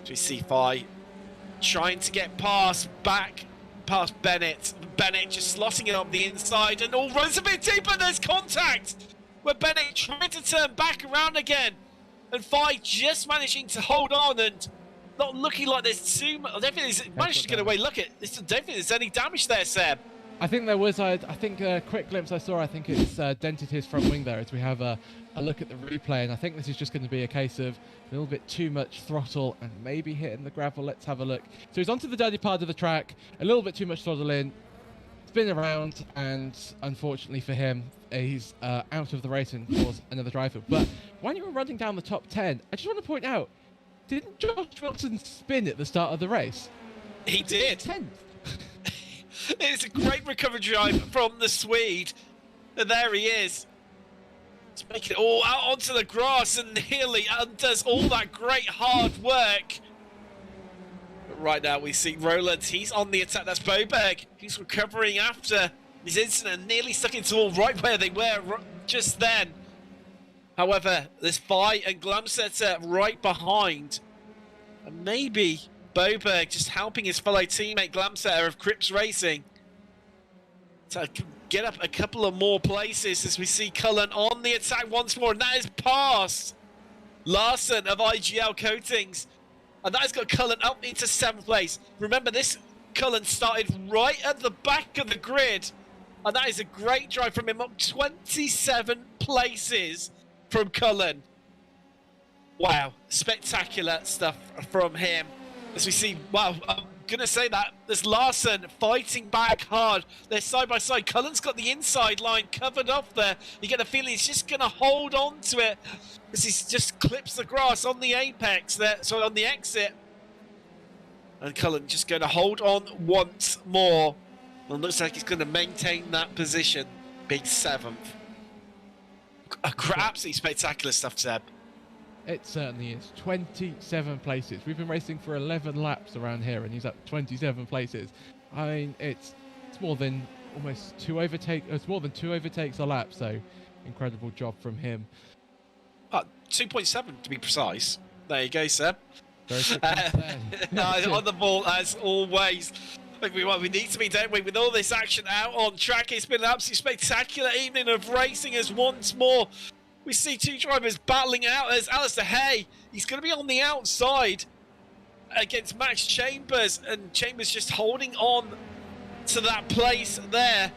We see Vi trying to get past Bennett. Bennett just slotting it up the inside, and runs a bit deeper. There's contact where Bennett trying to turn back around again, and Vi just managing to hold on, and not looking like there's too much. I don't think he's managed to get away. Look at this. I don't think there's any damage there, Seb. I think there was. I think a quick glimpse I saw. I think it's dented his front wing there as we have a look at the replay, and I think this is just going to be a case of a little bit too much throttle and maybe hitting the gravel. Let's have a look. So he's onto the dirty part of the track. A little bit too much throttle in. Spin around, and unfortunately for him, he's out of the race and caused another driver. But when you were running down the top 10, I just want to point out, didn't Josh Wilson spin at the start of the race? He did. 10th. It's a great recovery drive from the Swede. And there he is. He's making it all out onto the grass and nearly undoes all that great hard work. But right now we see Roland. He's on the attack. That's Boberg. He's recovering after his incident. Nearly stuck into all right where they were just then. However, there's Vi and Glamsetter right behind. And maybe Boberg just helping his fellow teammate Glamsetter of Crips Racing to get up a couple of more places as we see Cullen on the attack once more, and that is past Larson of IGL Coatings, and that has got Cullen up into 7th place. Remember, this Cullen started right at the back of the grid, and that is a great drive from him, up 27 places from Cullen. Wow, spectacular stuff from him. As we see, wow, I'm going to say that there's Larson fighting back hard. They're side by side. Cullen's got the inside line covered off there. You get the feeling he's just going to hold on to it as he just clips the grass on the apex there, so on the exit. And Cullen just going to hold on once more. And looks like he's going to maintain that position, being 7th. Absolutely spectacular stuff, Seb. It certainly is. 27 places. We've been racing for 11 laps around here, and he's up 27 places. I mean, it's more than almost 2 overtakes. It's more than 2 overtakes a lap. So, incredible job from him. 2.7 to be precise. There you go, Seb. Very quick on the ball as always. We need to be, don't we? With all this action out on track, it's been an absolutely spectacular evening of racing as once more we see 2 drivers battling out as Alistair Hay. He's going to be on the outside against Max Chambers, and Chambers just holding on to that place there.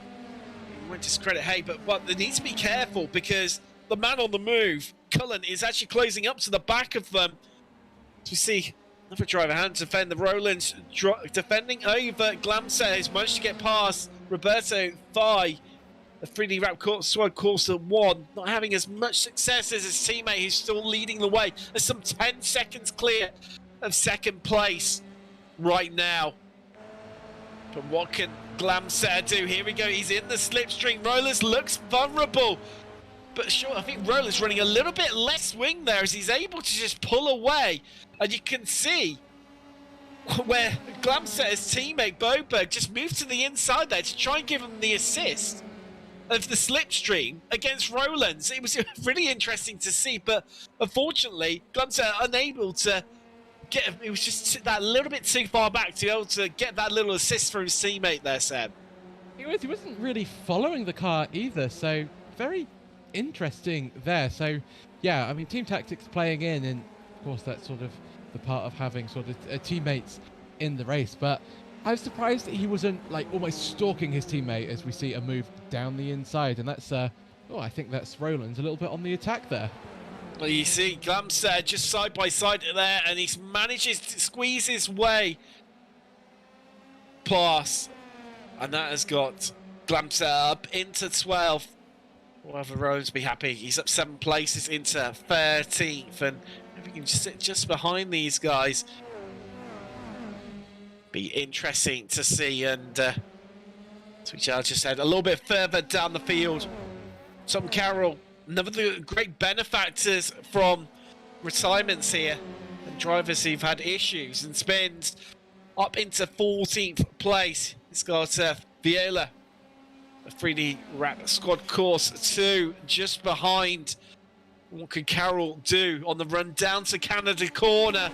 We won't discredit Hay, but they need to be careful because the man on the move, Cullen, is actually closing up to the back of them. So we see another driver hand to defend the Rollins, defending over Glamset, who's managed to get past Roberto Vi. A 3D wrap squad course at 1, not having as much success as his teammate who's still leading the way. There's some 10 seconds clear of 2nd place right now. But what can Glamsetter do? Here we go, he's in the slipstream. Rollers looks vulnerable. But sure, I think Rollers running a little bit less swing there as he's able to just pull away. And you can see where Glamsetter's teammate Boberg just moved to the inside there to try and give him the assist of the slipstream against Rollins. It was really interesting to see, but unfortunately, Glamsetter unable to get. It was just that little bit too far back to be able to get that little assist from his teammate there, Sam. He wasn't really following the car either, so very interesting there. So, yeah, I mean, team tactics playing in, and of course that's sort of the part of having sort of teammates in the race, but I was surprised that he wasn't like almost stalking his teammate as we see a move down the inside, and that's I think that's Roland's a little bit on the attack there. Well, you see Glamsetter just side by side there, and he manages to squeeze his way past, and that has got Glamsetter up into 12th. Whatever, Roland's be happy. He's up 7 places into 13th, and if he can just sit just behind these guys. Be interesting to see, and as we just said, a little bit further down the field, Tom Carroll, another great benefactors from retirements here, and drivers who've had issues and spins up into 14th place. It's got Viola, a 3D wrap squad course 2, just behind. What can Carroll do on the run down to Canada corner?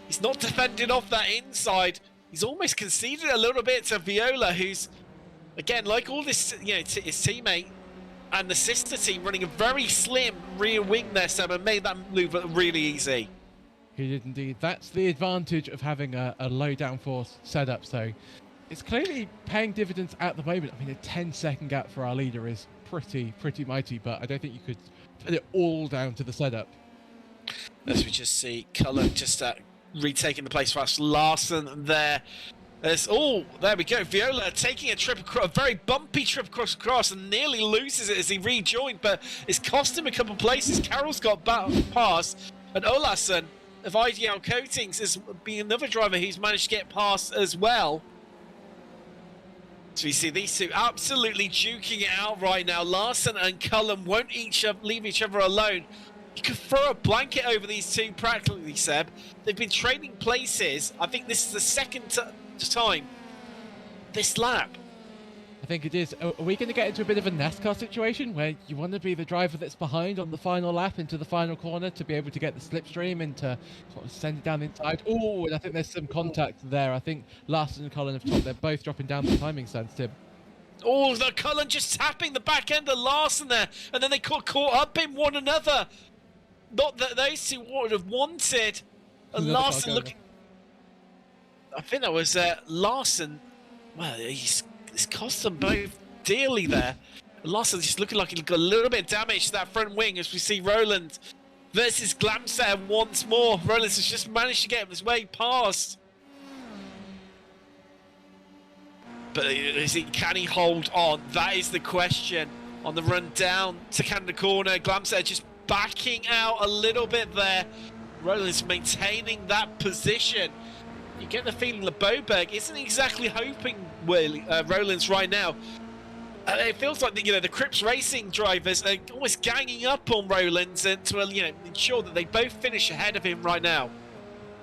He's not defending off that inside. He's almost conceded a little bit to Viola, who's, again, like all this, his teammate and the sister team running a very slim rear wing there, Sam, and made that move really easy. He did indeed. That's the advantage of having a low downforce setup. So it's clearly paying dividends at the moment. I mean, a 10-second gap for our leader is pretty mighty, but I don't think you could put it all down to the setup. As we just see Cullen just retaking the place for us. Larson there. There we go. Viola taking a trip across, a very bumpy trip across, and nearly loses it as he rejoined, but it's cost him a couple of places. Carroll's got past, and Olason of IDL Coatings has been another driver who's managed to get past as well. So we see these two absolutely duking it out right now. Larson and Cullen won't leave each other alone. You could throw a blanket over these two practically, Seb. They've been trading places. I think this is the second time this lap. I think it is. Are we going to get into a bit of a NASCAR situation where you want to be the driver that's behind on the final lap into the final corner to be able to get the slipstream and to sort of send it down the inside? Oh, and I think there's some contact there. I think Larson and Cullen have talked. They're both dropping down the timing stands, Tim. Oh, the Cullen just tapping the back end of Larson there, and then they caught up in one another. Not that those two would have wanted. And Larson looking. I think that was Larson. Well, it's cost them both dearly there. Larson just looking like he got a little bit of damage to that front wing as we see Roland versus Glamset once more. Roland has just managed to get his way past. But can he hold on? That is the question. On the run down to Canada Corner, Glamset just backing out a little bit there. Roland's maintaining that position. You get the feeling that Boberg isn't exactly hoping Roland's right now. It feels like the Crips Racing drivers are almost ganging up on Roland's and to ensure that they both finish ahead of him right now.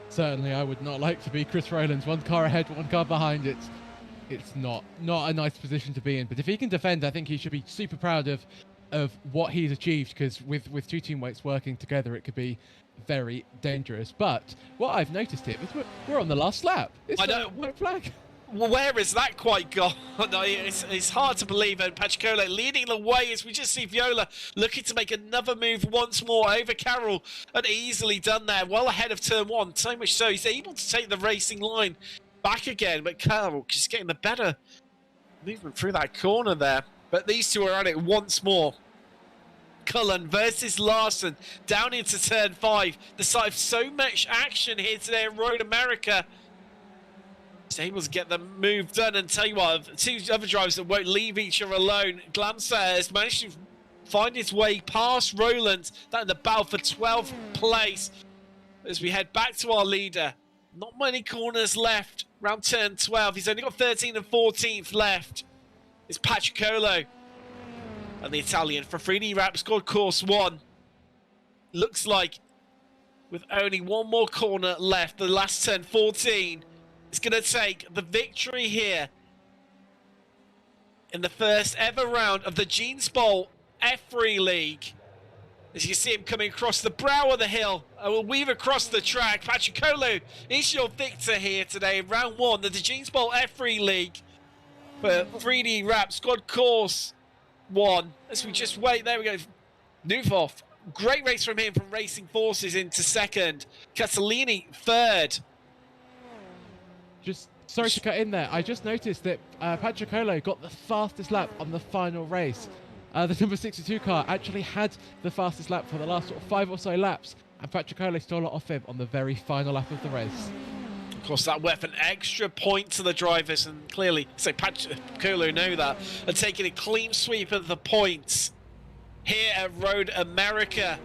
Certainly, I would not like to be Chris Roland's. One car ahead, one car behind. It's not a nice position to be in. But if he can defend, I think he should be super proud of what he's achieved, because with two teammates working together, it could be very dangerous. But what I've noticed here is we're on the last lap. I know. White flag. Well, where is that quite gone? It's hard to believe. And Pacicola leading the way as we just see Viola looking to make another move once more over Carroll, and easily done there, well ahead of turn one. So much so he's able to take the racing line back again, but Carroll just getting the better movement through that corner there. But these two are at it once more. Cullen versus Larson down into turn 5. The site of so much action here today in Road America. He's able to get the move done, and tell you what, two other drivers that won't leave each other alone. Glamser has managed to find his way past Roland, down in the battle for 12th place. As we head back to our leader, not many corners left. Round turn 12, he's only got 13 and 14th left. It's Patricolo and the Italian for 3D Rap scored course 1. Looks like with only one more corner left, the last turn 14 is going to take the victory here in the first ever round of the Jeans Bowl F3 League. As you can see him coming across the brow of the hill, and will weave across the track. Patricolo is your victor here today in round 1 of the Jeans Bowl F3 League for 3D Rap squad course 1. As we just wait, there we go. Newhoff, great race from him from Racing Forces into second. Catalini third. Just sorry to cut in there. I just noticed that Patricolo got the fastest lap on the final race. The number 62 car actually had the fastest lap for the last sort of 5 or so laps, and Patricolo stole it off him on the very final lap of the race. Of course, that worth an extra point to the drivers, and clearly, so Patricolo know that, and taking a clean sweep of the points here at Road America.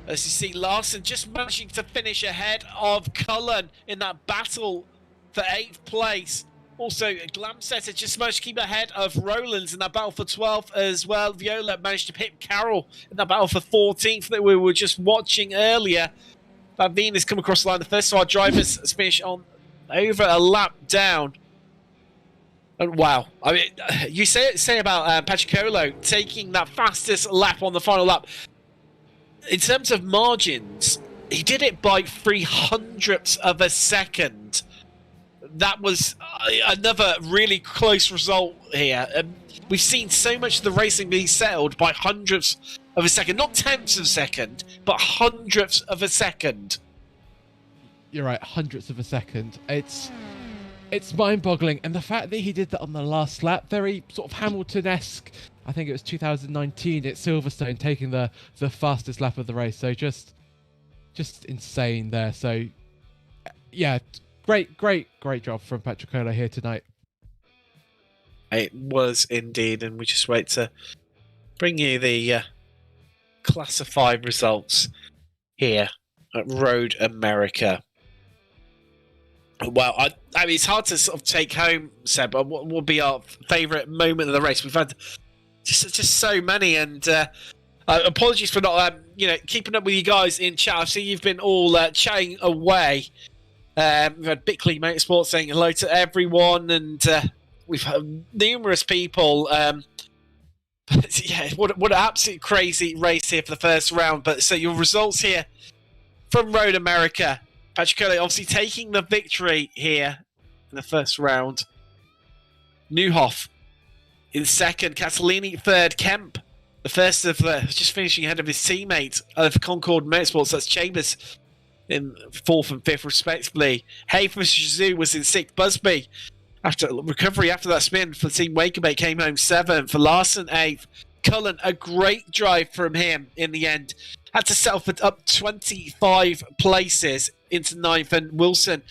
As you see, Larson just managing to finish ahead of Cullen in that battle for 8th place. Also, Glamsetter just managed to keep ahead of Rollins in that battle for 12th as well. Viola managed to hit Carroll in that battle for 14th that we were just watching earlier. Van Veen has come across the line. The first of our drivers has finished on over a lap down. And wow, I mean, you say about Patricolo taking that fastest lap on the final lap. In terms of margins, he did it by 0.03 of a second. That was another really close result here. We've seen so much of the racing being settled by hundredths of a second. Not tenths of a second, but hundredths of a second. you're right, hundredths of a second. It's mind-boggling, and the fact that he did that on the last lap, very sort of Hamilton-esque. I think it was 2019 at Silverstone, taking the fastest lap of the race. So just insane there. So yeah, great job from Patricola here tonight. It was indeed, and we just wait to bring you the classified results here at Road America. Well, I mean, it's hard to sort of take home, Seb, but what will be our favourite moment of the race? We've had just so many, and apologies for not keeping up with you guys in chat. I see you've been all chatting away. We've had Bickley Motorsport saying hello to everyone, and we've had numerous people. Yeah, what an absolute crazy race here for the first round. But so your results here from Road America. Patricola obviously taking the victory here in the first round. Newhoff in second. Catalini third. Kemp, the first of just finishing ahead of his teammate of Concord Motorsports. That's Chambers in fourth and fifth respectively. Hayford was in sixth. Busby, after recovery after that spin for Team Wakerbait, came home seventh. For Larson eighth. Cullen, a great drive from him in the end. Had to settle for up 25 places into ninth, and Wilson,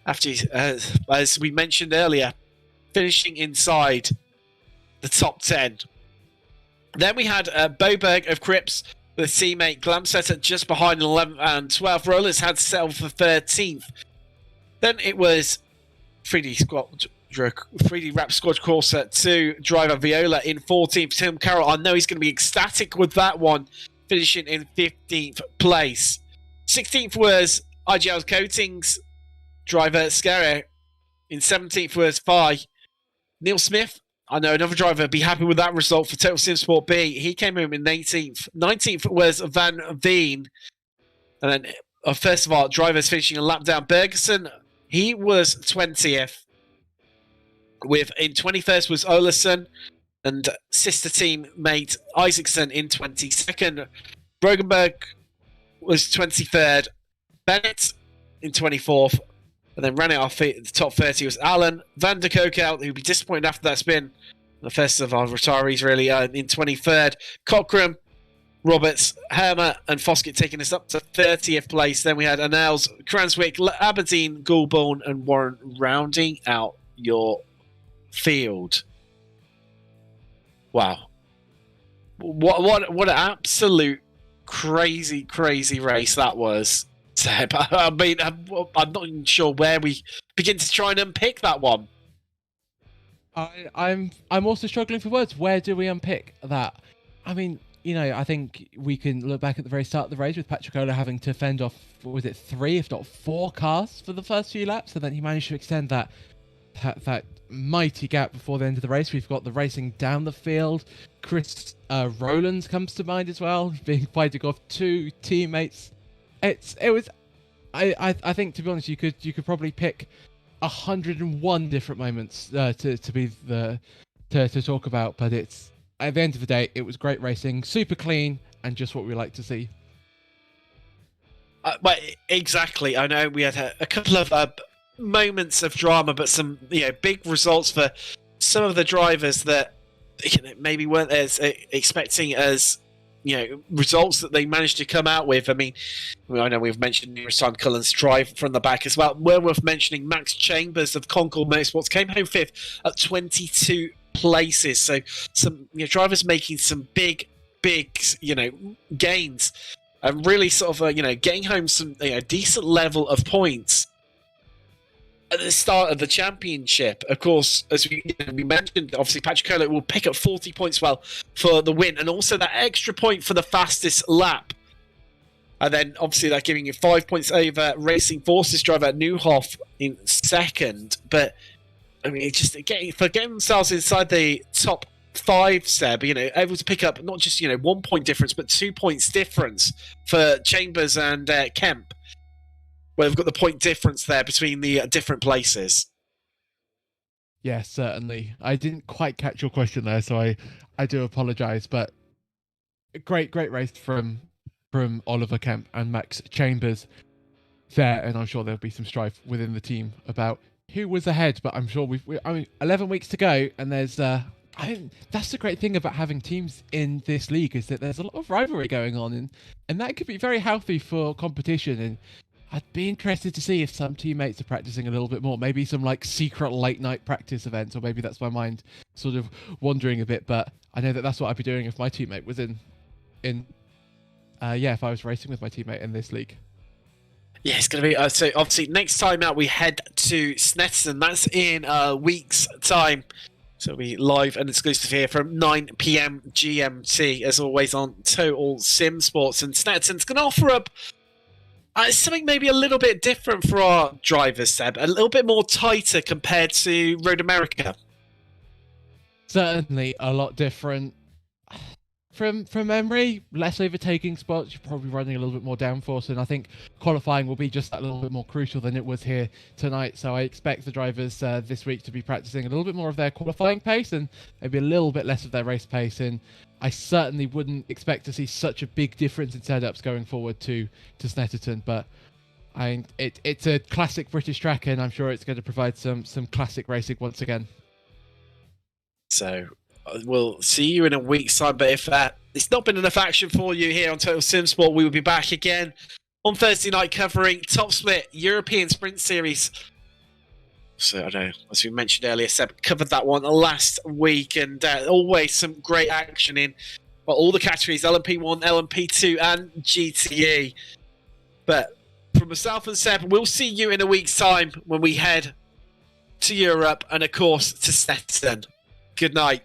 after as we mentioned earlier, finishing inside the top 10. Then we had Boberg of Cripps with teammate Glamsetter just behind 11th and 12th. Rollins had to settle for 13th. Then it was 3D Rap Squad Corsa 2 driver Viola in 14th. Tim Carroll, I know he's going to be ecstatic with that one, finishing in 15th place. 16th was IGL's Coatings driver Scary. In 17th was Phi. Neil Smith, I know another driver would be happy with that result for Total Sim Sport B. He came home in 18th. 19th was Van Veen. And then, first of all, drivers finishing a lap down. Bergerson, he was 20th. In 21st was Olesen and sister teammate Isaacson in 22nd. Brogenberg was 23rd. Bennett in 24th. And then ran it off the top 30 was Allen. Van der Kokel, who'd be disappointed after that spin. The first of our retirees, really, in 23rd. Cockram, Roberts, Hermer, and Foskett taking us up to 30th place. Then we had Annals, Cranswick, Aberdeen, Goulburn, and Warren rounding out your field. Wow. What an absolute crazy race that was. I mean, I'm not even sure where we begin to try and unpick that one. I'm also struggling for words. Where do we unpick that? I mean, I think we can look back at the very start of the race with Patricola having to fend off, what was it, 3 if not 4 cars for the first few laps, and then he managed to extend that mighty gap before the end of the race. We've got the racing down the field. Chris Rowlands comes to mind as well, being fighting off 2 teammates. It was, I think, to be honest, you could probably pick 101 different moments to talk about, but it's, at the end of the day, it was great racing, super clean, and just what we like to see. But exactly, I know we had a couple of moments of drama, but some big results for some of the drivers that maybe weren't as expecting as results that they managed to come out with. I mean, I know we've mentioned numerous times Cullen's drive from the back as well. Well worth mentioning Max Chambers of Concord Motorsports came home 5th at 22 places. So some drivers making some big gains and really sort of getting home some decent level of points at the start of the championship. Of course, as we mentioned, obviously Patricola will pick up 40 points for the win, and also that extra point for the fastest lap. And then obviously they're giving you 5 points over Racing Forces driver Newhoff in second. But I mean, just getting themselves inside the top 5, Seb, able to pick up not just 1 point difference, but 2 points difference for Chambers and Kemp, where they've got the point difference there between the different places. Yes, certainly. I didn't quite catch your question there, so I do apologise. But great race from Oliver Kemp and Max Chambers. there, and I'm sure there'll be some strife within the team about who was ahead. But I'm sure I mean, 11 weeks to go, and there's that's the great thing about having teams in this league, is that there's a lot of rivalry going on, and that could be very healthy for competition. And I'd be interested to see if some teammates are practicing a little bit more, maybe some like secret late night practice events, or maybe that's my mind sort of wandering a bit. But I know that that's what I'd be doing if my teammate was if I was racing with my teammate in this league. Yeah, it's going to be... so, obviously, next time out, we head to Snetterton. That's in a week's time. So it'll be live and exclusive here from 9 PM GMT, as always, on Total Sim Sports. And Snetterton's going to offer up something maybe a little bit different for our drivers, Seb. A little bit more tighter compared to Road America. Certainly a lot different. From memory, less overtaking spots, you're probably running a little bit more downforce, and I think qualifying will be just that little bit more crucial than it was here tonight. So I expect the drivers this week to be practicing a little bit more of their qualifying pace and maybe a little bit less of their race pace. And I certainly wouldn't expect to see such a big difference in setups going forward to Snetterton. But it's a classic British track, and I'm sure it's going to provide some classic racing once again. So we'll see you in a week's time, but if it's not been enough action for you here on Total Sim Sport, we will be back again on Thursday night covering Top Split European Sprint Series. So I know, as we mentioned earlier, Seb covered that one last week, and always some great action in all the categories, LMP1, LMP2 and GTE. But from myself and Seb, we'll see you in a week's time when we head to Europe and, of course, to Stetson. Good night.